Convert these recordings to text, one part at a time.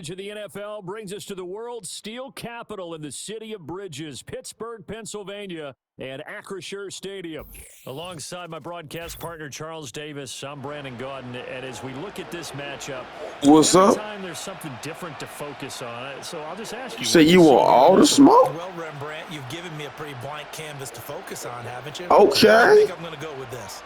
Of the NFL brings us to the world's steel capital in the city of bridges, Pittsburgh, Pennsylvania, and Acrisure Stadium. Alongside my broadcast partner Charles Davis, I'm Brandon Gaudin, and as we look at this matchup, what's every up? time there's something different to focus on. So I'll just ask you. So you want all the smoke? Well, Rembrandt, you've given me a pretty blank canvas to focus on, haven't you? Okay. I think I'm going to go with this.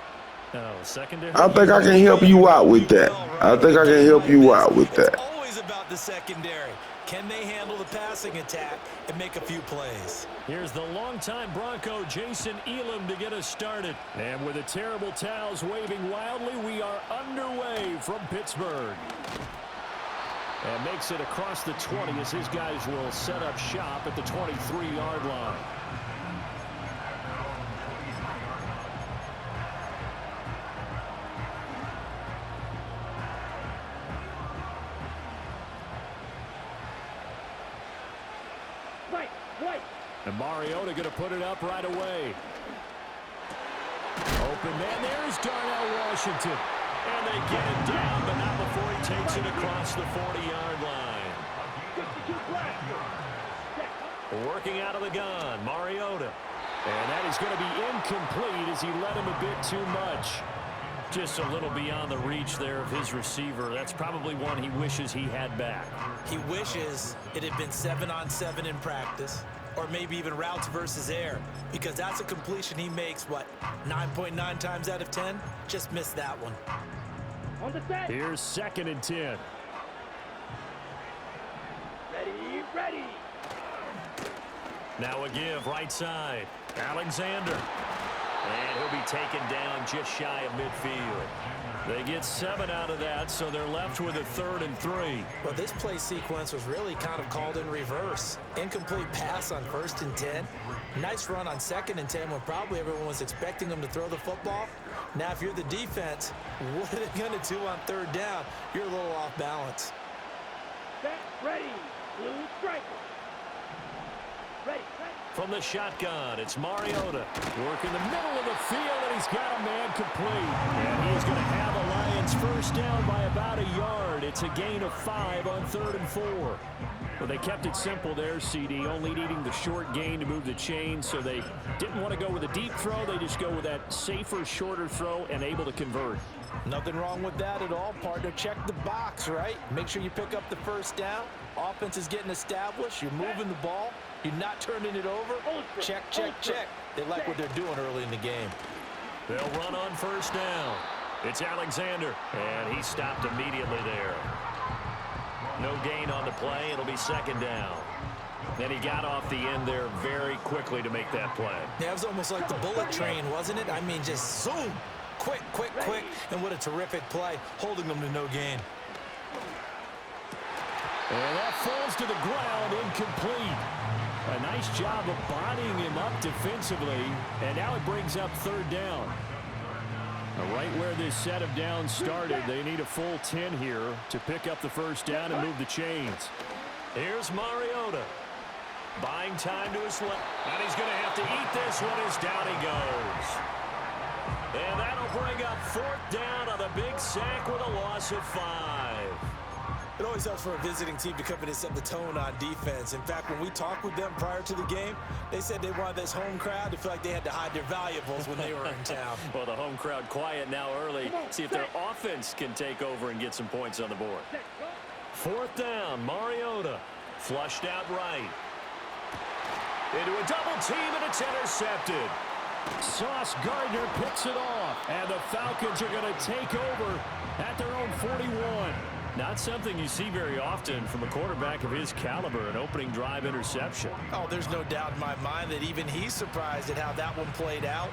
Oh, secondary? I think I can help you out with that. I think I can help you out with that. It's always about the secondary. Can they handle the passing attack and make a few plays? Here's the longtime Bronco, Jason Elam, to get us started. And with the terrible towels waving wildly, we are underway from Pittsburgh. And makes it across the 20 as his guys will set up shop at the 23-yard line. And Mariota going to put it up right away. Open man, there's Darnell Washington. And they get it down, but not before he takes it across the 40-yard line. Working out of the gun, Mariota. And that is going to be incomplete as he led him a bit too much. Just a little beyond the reach there of his receiver. That's probably one he wishes he had back. He wishes it had been 7-on-7 in practice, or maybe even routes versus air, because that's a completion he makes, 9.9 times out of 10? Just missed that one. Here's 2nd and 10. Ready. Now a give, right side. Alexander. And he'll be taken down just shy of midfield. They get 7 out of that, so they're left with a 3rd and 3. Well, this play sequence was really kind of called in reverse. Incomplete pass on 1st and 10. Nice run on 2nd and 10 when probably everyone was expecting them to throw the football. Now, if you're the defense, what are they going to do on 3rd down? You're a little off balance. Set, ready, blue striker. Ready. From the shotgun, it's Mariota. Work in the middle of the field, and he's got a man complete. And he's going to have a Lions first down by about a yard. It's a gain of 5 on 3rd and 4. Well, they kept it simple there, CD, only needing the short gain to move the chain, so they didn't want to go with a deep throw. They just go with that safer, shorter throw and able to convert. Nothing wrong with that at all, partner. Check the box, right? Make sure you pick up the first down. Offense is getting established. You're moving the ball. You're not turning it over. Check. They like what they're doing early in the game. They'll run on 1st down. It's Alexander, and he stopped immediately there. No gain on the play. It'll be 2nd down. And he got off the end there very quickly to make that play. Yeah, it was almost like the bullet train, wasn't it? I mean, just zoom. Quick. And what a terrific play, holding them to no gain. And that falls to the ground, incomplete. A nice job of bodying him up defensively, and now it brings up 3rd down. Now, right where this set of downs started, they need a full 10 here to pick up the first down and move the chains. Here's Mariota. Buying time to his left. And he's going to have to eat this one as down he goes. And that'll bring up 4th down on a big sack with a loss of 5. It always helps for a visiting team to come in and set the tone on defense. In fact, when we talked with them prior to the game, they said they wanted this home crowd to feel like they had to hide their valuables when they were in town. Well, the home crowd quiet now early. See if their offense can take over and get some points on the board. 4th down, Mariota. Flushed out right. Into a double team, and it's intercepted. Sauce Gardner picks it off, and the Falcons are going to take over at their own 41. Not something you see very often from a quarterback of his caliber, an opening drive interception. Oh, there's no doubt in my mind that even he's surprised at how that one played out.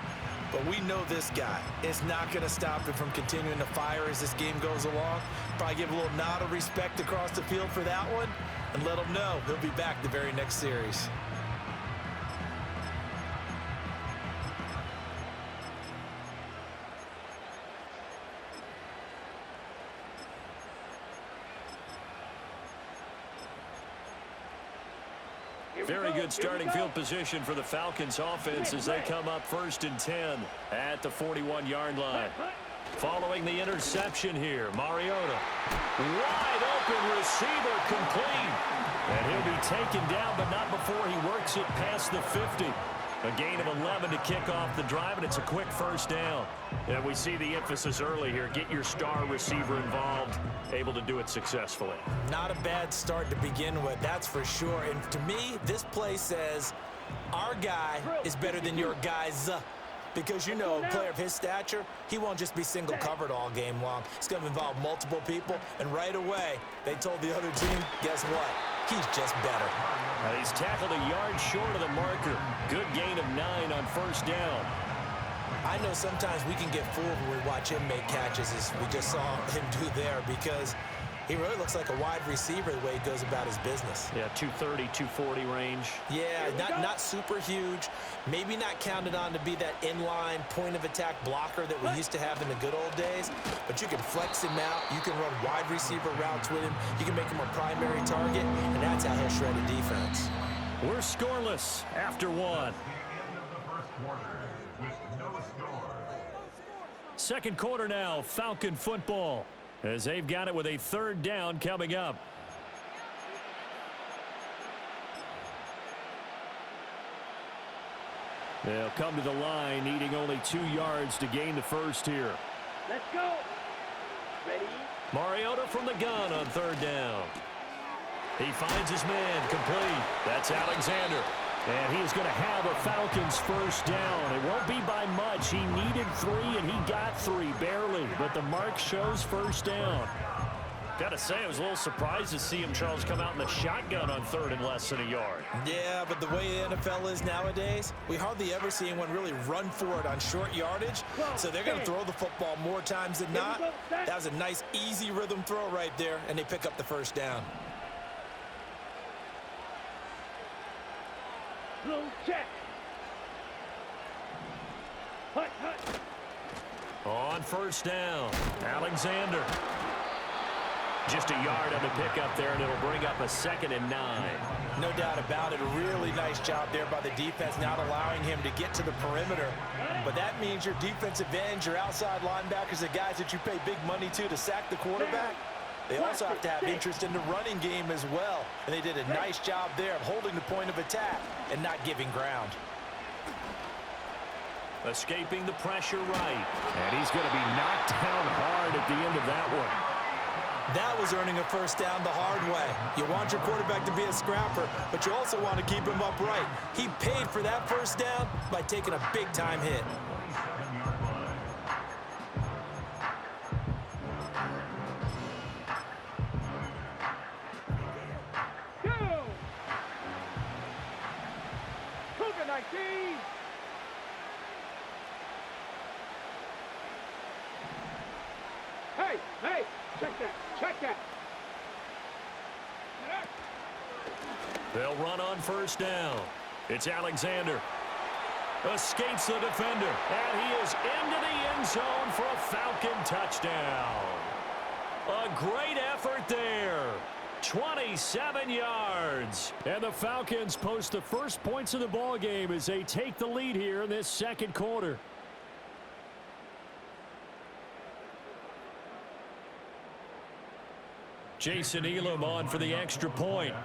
But we know this guy is not going to stop him from continuing to fire as this game goes along. Probably give a little nod of respect across the field for that one and let him know he'll be back the very next series. Very good starting field position for the Falcons offense as they come up 1st and 10 at the 41-yard line. Following the interception here, Mariota. Wide open receiver complete. And he'll be taken down, but not before he works it past the 50. A gain of 11 to kick off the drive, and it's a quick first down. And we see the emphasis early here. Get your star receiver involved, able to do it successfully. Not a bad start to begin with, that's for sure. And to me, this play says our guy is better than your guy's. Because, you know, a player of his stature, he won't just be single covered all game long. It's going to involve multiple people. And right away, they told the other team, guess what? He's just better. He's tackled a yard short of the marker. Good gain of 9 on first down. I know sometimes we can get fooled when we watch him make catches, as we just saw him do there, because he really looks like a wide receiver the way he goes about his business. Yeah, 230, 240 range. Yeah, not super huge. Maybe not counted on to be that inline point-of-attack blocker that we used to have in the good old days. But you can flex him out. You can run wide receiver routes with him. You can make him a primary target, and that's how he'll shred a defense. We're scoreless after 1. Second quarter now, Falcon football, as they've got it with a third down coming up. They'll come to the line, needing only 2 yards to gain the first here. Let's go. Ready? Mariota from the gun on third down. He finds his man complete. That's Alexander. And he's going to have a Falcons first down. It won't be by much. He needed 3, and he got 3, barely. But the mark shows first down. Got to say, I was a little surprised to see him, Charles, come out in the shotgun on third and less than a yard. Yeah, but the way the NFL is nowadays, we hardly ever see anyone really run for it on short yardage. So they're going to throw the football more times than not. That was a nice, easy rhythm throw right there, and they pick up the first down. Blue check. Hut, hut. On first down, Alexander. Just a yard on the pickup there, and it'll bring up a 2nd and 9. No doubt about it. A really nice job there by the defense, not allowing him to get to the perimeter. But that means your defensive ends, your outside linebackers, the guys that you pay big money to sack the quarterback, they also have to have interest in the running game as well. And they did a nice job there of holding the point of attack and not giving ground. Escaping the pressure right. And he's going to be knocked down hard at the end of that one. That was earning a first down the hard way. You want your quarterback to be a scrapper, but you also want to keep him upright. He paid for that first down by taking a big-time hit. Go! Cougar 19! Hey, hey, check that, check that. They'll run on first down. It's Alexander. Escapes the defender, and he is into the end zone for a Falcon touchdown. A great effort there. 27 yards. And the Falcons post the first points of the ball game as they take the lead here in this second quarter. Jason Elam on for the extra point.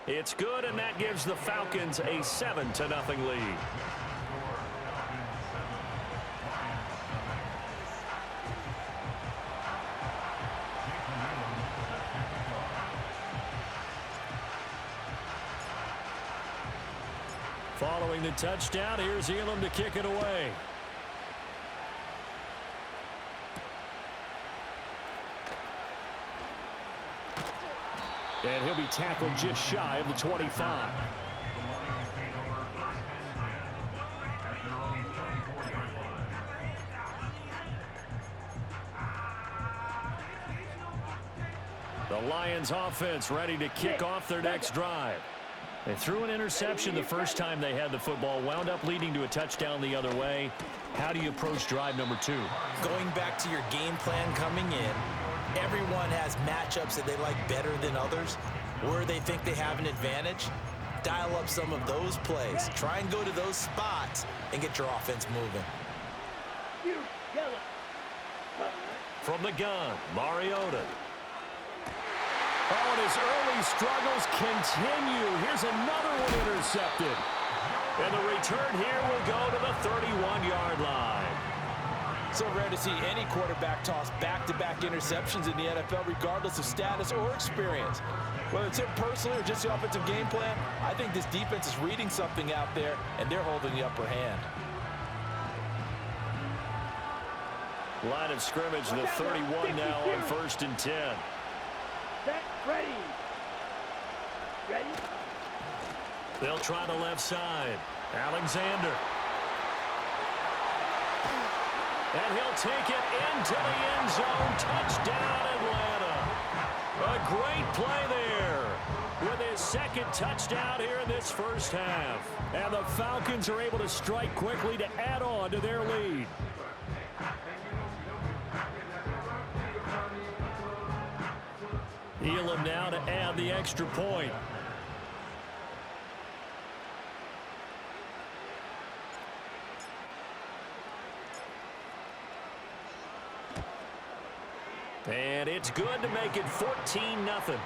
It's good, and that gives the Falcons a 7-0 lead. Following the touchdown, here's Elam to kick it away. And he'll be tackled just shy of the 25. The Lions offense ready to kick off their next drive. They threw an interception the first time they had the football, wound up leading to a touchdown the other way. How do you approach drive number 2? Going back to your game plan coming in, Everyone has matchups that they like better than others, where they think they have an advantage. Dial up some of those plays. Try and go to those spots and get your offense moving. From the gun, Mariota. Oh, and his early struggles continue. Here's another one intercepted. And the return here will go to the 31-yard line. So rare to see any quarterback toss back-to-back interceptions in the NFL, regardless of status or experience. Whether it's him personally or just the offensive game plan, I think this defense is reading something out there, and they're holding the upper hand. Line of scrimmage, the 31 now on 1st and 10. Set, ready. Ready? They'll try the left side. Alexander. And he'll take it into the end zone. Touchdown, Atlanta. A great play there with his second touchdown here in this first half. And the Falcons are able to strike quickly to add on to their lead. Elam now to add the extra point. And it's good to make it 14-0.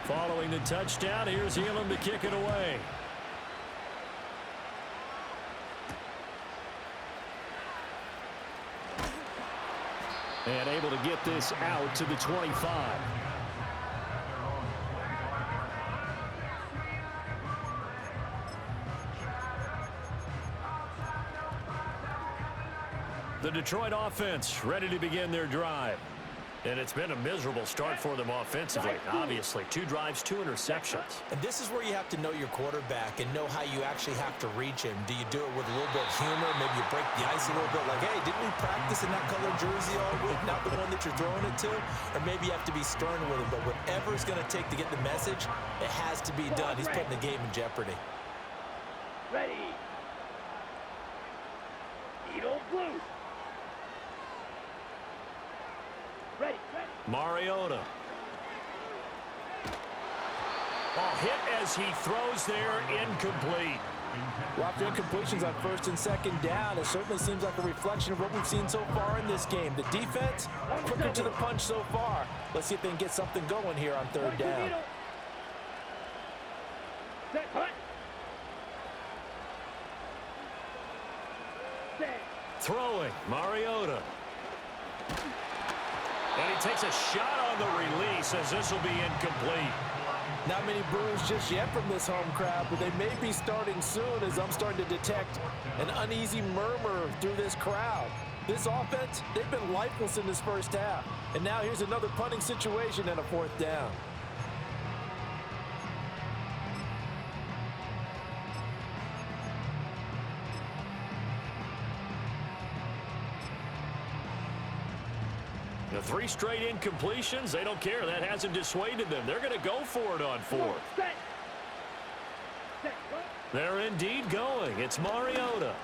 Following the touchdown, here's Elam to kick it away. And able to get this out to the 25. The Detroit offense ready to begin their drive. And it's been a miserable start for them offensively. Obviously, 2 drives, 2 interceptions. And this is where you have to know your quarterback and know how you actually have to reach him. Do you do it with a little bit of humor? Maybe you break the ice a little bit like, hey, didn't we practice in that color jersey all week? Not the one that you're throwing it to? Or maybe you have to be stern with him. But whatever it's going to take to get the message, it has to be done. He's putting the game in jeopardy. Ready. Eagle blue. Ready, ready. Mariota. Ball hit as he throws there, incomplete. Well, after incompletions on 1st and 2nd down, it certainly seems like a reflection of what we've seen so far in this game. The defense, quicker to the punch so far. Let's see if they can get something going here on 3rd down. Set, hut. Set. Throwing, Mariota. And he takes a shot on the release as this will be incomplete. Not many boos just yet from this home crowd, but they may be starting soon as I'm starting to detect an uneasy murmur through this crowd. This offense, they've been lifeless in this first half. And now here's another punting situation and a 4th down. The 3 straight incompletions, they don't care. That hasn't dissuaded them. They're going to go for it on 4th. Set. Set. They're indeed going. It's Mariota.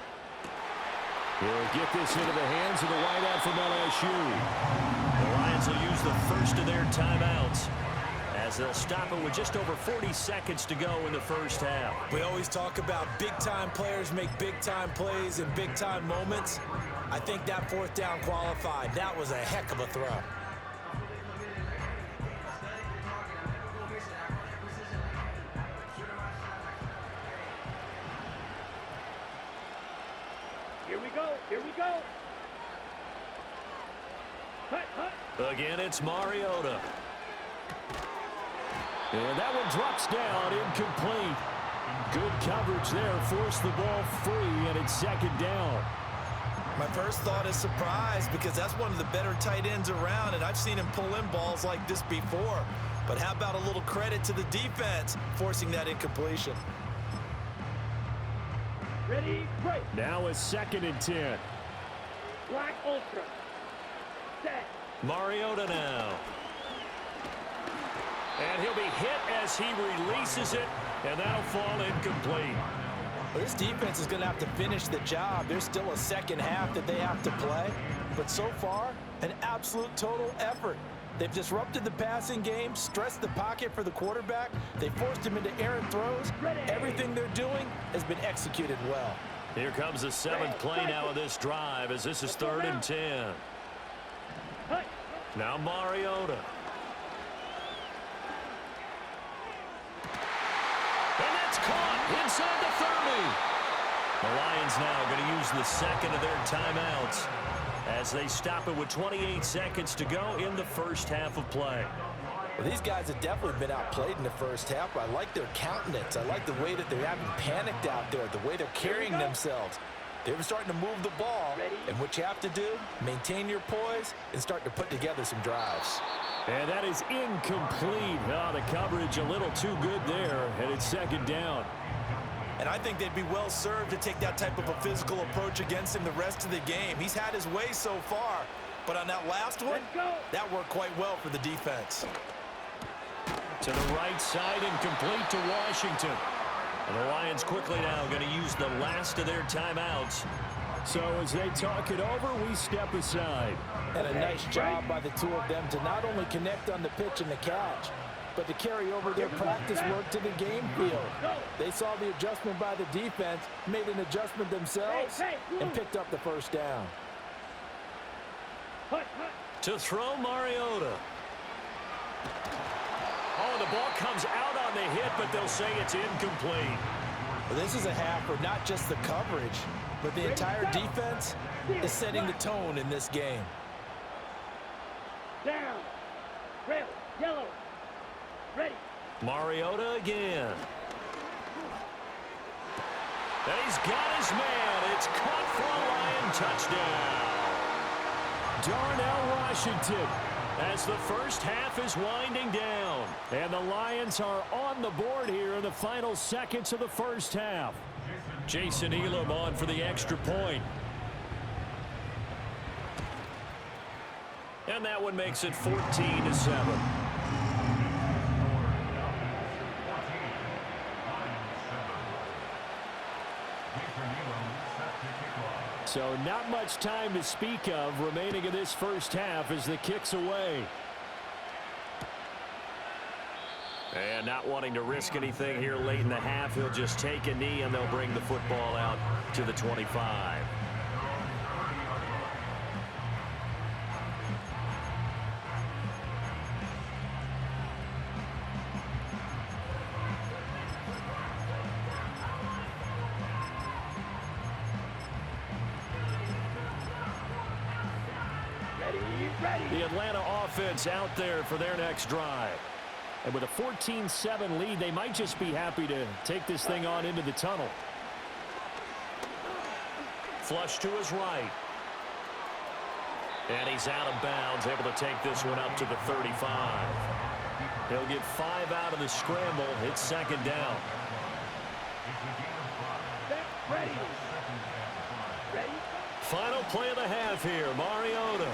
He'll get this into the hands of the wideout from LSU. The Lions will use the first of their timeouts as they'll stop it with just over 40 seconds to go in the first half. We always talk about big-time players make big-time plays in big-time moments. I think that 4th down qualified. That was a heck of a throw. Here we go. Here we go. Hut, hut. Again, it's Mariota. And that one drops down, incomplete. Good coverage there, forced the ball free, and it's 2nd down. My first thought is surprise because that's one of the better tight ends around, and I've seen him pull in balls like this before. But how about a little credit to the defense forcing that incompletion? Ready, break. Now it's 2nd and 10. Black Ultra. Set. Mariota now. And he'll be hit as he releases it, and that'll fall incomplete. Well, this defense is going to have to finish the job. There's still a second half that they have to play. But so far, an absolute total effort. They've disrupted the passing game, stressed the pocket for the quarterback. They forced him into errant throws. Everything they're doing has been executed well. Here comes the 7th play now of this drive as this is 3rd and 10. Now Mariota. And that's caught inside the 30. The Lions now going to use the second of their timeouts as they stop it with 28 seconds to go in the first half of play. Well, these guys have definitely been outplayed in the first half. I like their countenance. I like the way that they haven't panicked out there, the way they're carrying themselves. They're starting to move the ball, and what you have to do, maintain your poise and start to put together some drives. And that is incomplete. Oh, the coverage a little too good there, and it's 2nd down. And I think they'd be well served to take that type of a physical approach against him the rest of the game. He's had his way so far, but on that last one, that worked quite well for the defense. To the right side and complete to Washington. And the Lions quickly now going to use the last of their timeouts. So as they talk it over, we step aside. And a nice job by the two of them to not only connect on the pitch and the catch, but to carry over their practice work to the game field. They saw the adjustment by the defense, made an adjustment themselves, and picked up the first down. To throw Mariota. Oh, the ball comes out on the hit, but they'll say it's incomplete. Well, this is a half where not just the coverage, but the entire defense is setting the tone in this game. Down. Red, yellow. Ready. Mariota again. And he's got his man. It's caught for a Lion touchdown. Darnell Washington as the first half is winding down. And the Lions are on the board here in the final seconds of the first half. Jason Elam on for the extra point. And that one makes it 14-7. So not much time to speak of remaining in this first half as the kick's away. And not wanting to risk anything here late in the half, he'll just take a knee and they'll bring the football out to the 25. The Atlanta offense out there for their next drive. And with a 14-7 lead, they might just be happy to take this thing on into the tunnel. Flush to his right. And he's out of bounds, able to take this one up to the 35. He'll get 5 out of the scramble. It's 2nd down. Ready. Ready. Final play of the half here, Mariota.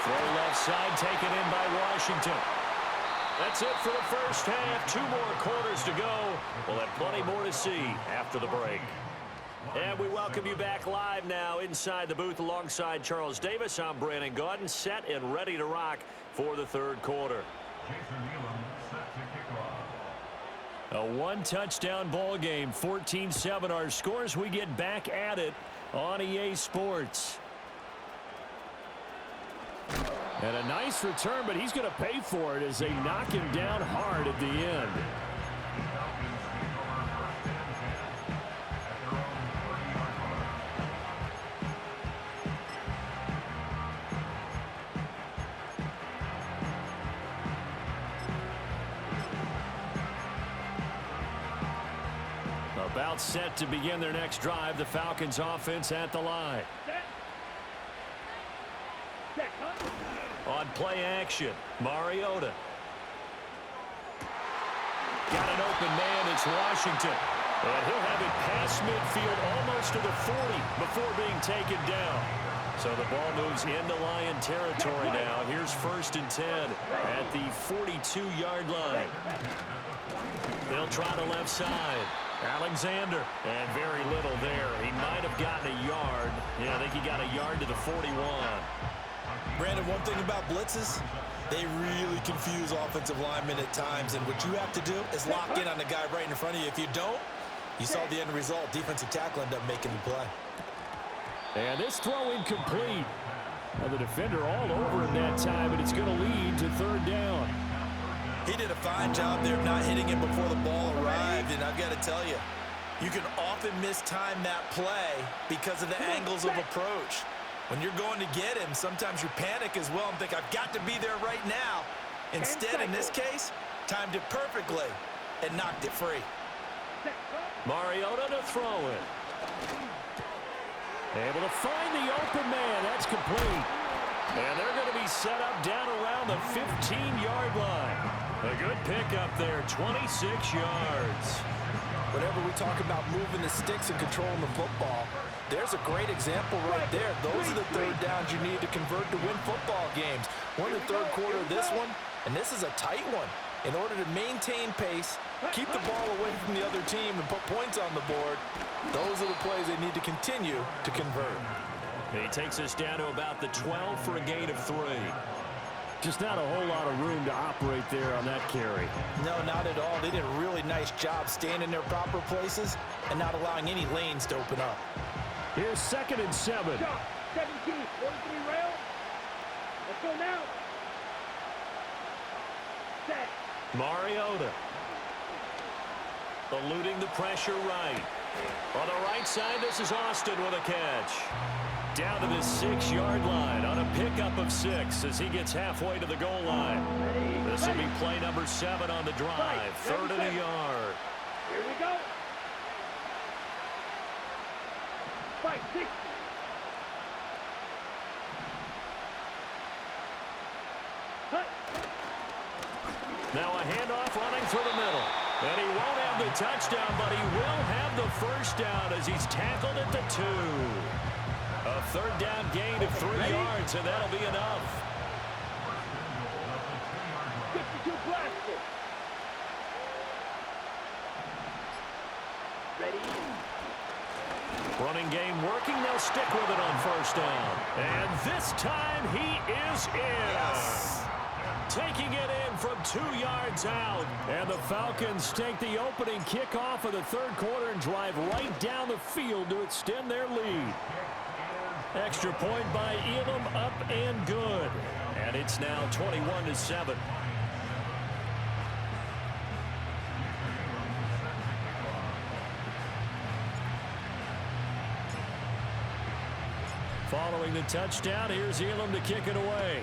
Throw left side, taken in by Washington. That's it for the first half. 2 more quarters to go. We'll have plenty more to see after the break. And we welcome you back live now inside the booth alongside Charles Davis. I'm Brandon Gaudin, set and ready to rock for the 3rd quarter. A 1-touchdown ball game, 14-7 our scores. We get back at it on EA Sports. And a nice return, but he's going to pay for it as they knock him down hard at the end. About set to begin their next drive. The Falcons offense at the line. On play action, Mariota. Got an open man, it's Washington. And he'll have it past midfield almost to the 40 before being taken down. So the ball moves into Lion territory now. Here's 1st and 10 at the 42-yard line. They'll try the left side. Alexander. And very little there. He might have gotten a yard. Yeah, I think he got a yard to the 41. Brandon, one thing about blitzes, they really confuse offensive linemen at times. And what you have to do is lock in on the guy right in front of you. If you don't, you saw the end result. Defensive tackle ended up making the play. And this throw incomplete. Now the defender all over him that time, and it's going to lead to 3rd down. He did a fine job there of not hitting him before the ball arrived, and I've got to tell you, you can often mistime that play because of the angles of approach. When you're going to get him, sometimes you panic as well and think, I've got to be there right now. Instead, in this case, timed it perfectly and knocked it free. Mariota to throw it. Able to find the open man. That's complete. And they're going to be set up down around the 15-yard line. A good pickup there, 26 yards. Whenever we talk about moving the sticks and controlling the football, there's a great example right there. Those are the 3rd downs you need to convert to win football games. We're in the 3rd quarter of this one, and this is a tight one. In order to maintain pace, keep the ball away from the other team, and put points on the board, those are the plays they need to continue to convert. He takes us down to about the 12 for a gain of 3. Just not a whole lot of room to operate there on that carry. No, not at all. They did a really nice job staying in their proper places and not allowing any lanes to open up. Here's 2nd and 7. 17, 43 rail. Let's go now. Set. Mariota. Eluding the pressure right. On the right side, this is Austin with a catch. Down to the 6-yard line on a pickup of 6 as he gets halfway to the goal line. This will be play number 7 on the drive. 3rd and a yard. Here we go. 5, 6. Cut. Now a handoff running through the middle. And he won't have the touchdown, but he will have the 1st down as he's tackled at the 2. A 3rd down gain of 3 yards, and that'll be enough. 52 plastic. Ready. Running game working. They'll stick with it on 1st down. And this time he is in. Yes. Taking it in from 2 yards out. And the Falcons take the opening kickoff of the 3rd quarter and drive right down the field to extend their lead. Extra point by Elam, up and good. And it's now 21-7. Following the touchdown, here's Elam to kick it away.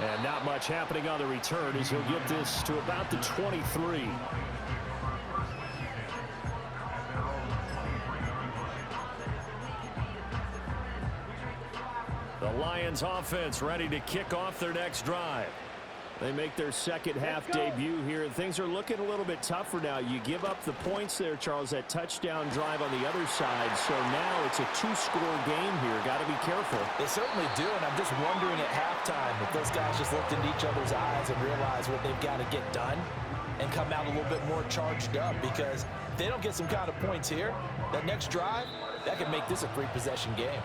And not much happening on the return as he'll get this to about the 23. The Lions offense ready to kick off their next drive. They make their 2nd half debut here, and things are looking a little bit tougher now. You give up the points there, Charles, that touchdown drive on the other side. So now it's a 2-score game here. Got to be careful. They certainly do, and I'm just wondering at halftime if those guys just looked into each other's eyes and realized what they've got to get done and come out a little bit more charged up, because if they don't get some kind of points here, that next drive, that could make this a 3-possession game.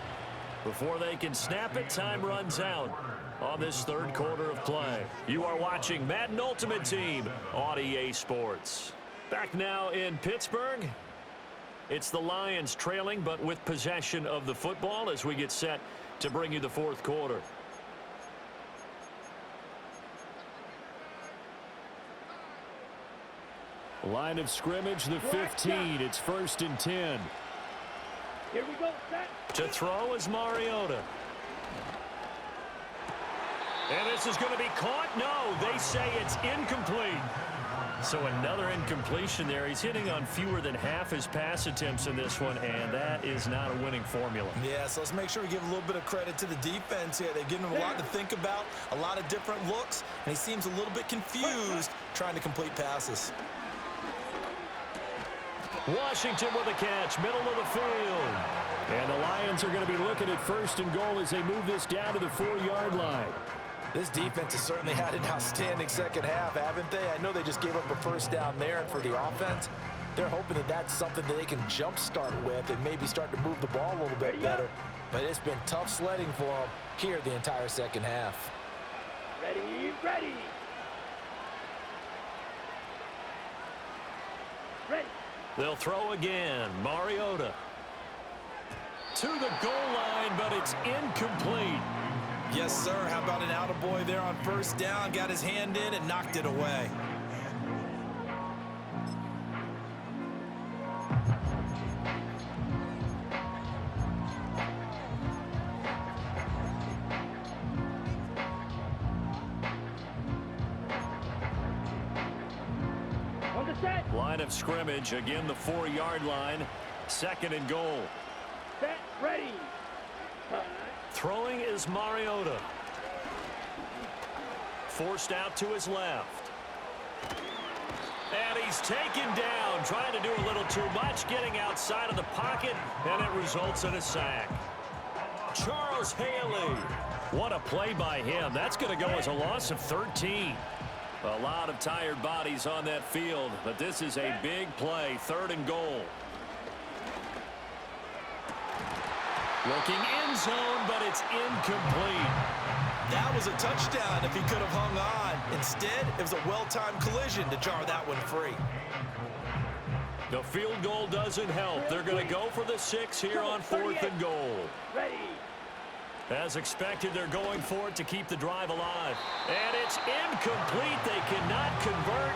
Before they can snap it, time runs out on this 3rd quarter of play. You are watching Madden Ultimate Team on EA Sports. Back now in Pittsburgh. It's the Lions trailing, but with possession of the football as we get set to bring you the 4th quarter. Line of scrimmage, the 15. It's 1st and 10. Here we go, set. To throw is Mariota. And this is going to be caught. No, they say it's incomplete. So another incompletion there. He's hitting on fewer than half his pass attempts in this one, and that is not a winning formula. Yeah, so let's make sure we give a little bit of credit to the defense here. They've given him a lot to think about, a lot of different looks, and he seems a little bit confused trying to complete passes. Washington with a catch, middle of the field. And the Lions are going to be looking at 1st and goal as they move this down to the 4-yard line. This defense has certainly had an outstanding second half, haven't they? I know they just gave up a first down there, and for the offense, they're hoping that that's something that they can jumpstart with and maybe start to move the ball a little bit better. But it's been tough sledding for them here the entire second half. Ready, ready. Ready. They'll throw again. Mariota to the goal line, but it's incomplete. Yes, sir. How about an attaboy there on first down? Got his hand in and knocked it away. On the set. Line of scrimmage, again the 4-yard line. 2nd and goal. Set. Ready. Throwing is Mariota. Forced out to his left. And he's taken down, trying to do a little too much, getting outside of the pocket, and it results in a sack. Charles Haley. What a play by him. That's going to go as a loss of 13. A lot of tired bodies on that field, but this is a big play. 3rd and goal. Looking end zone, but it's incomplete. That was a touchdown if he could have hung on. Instead, it was a well-timed collision to jar that one free. The field goal doesn't help. They're going to go for the 6 here on 4th and goal. Ready. As expected, they're going for it to keep the drive alive. And it's incomplete. They cannot convert.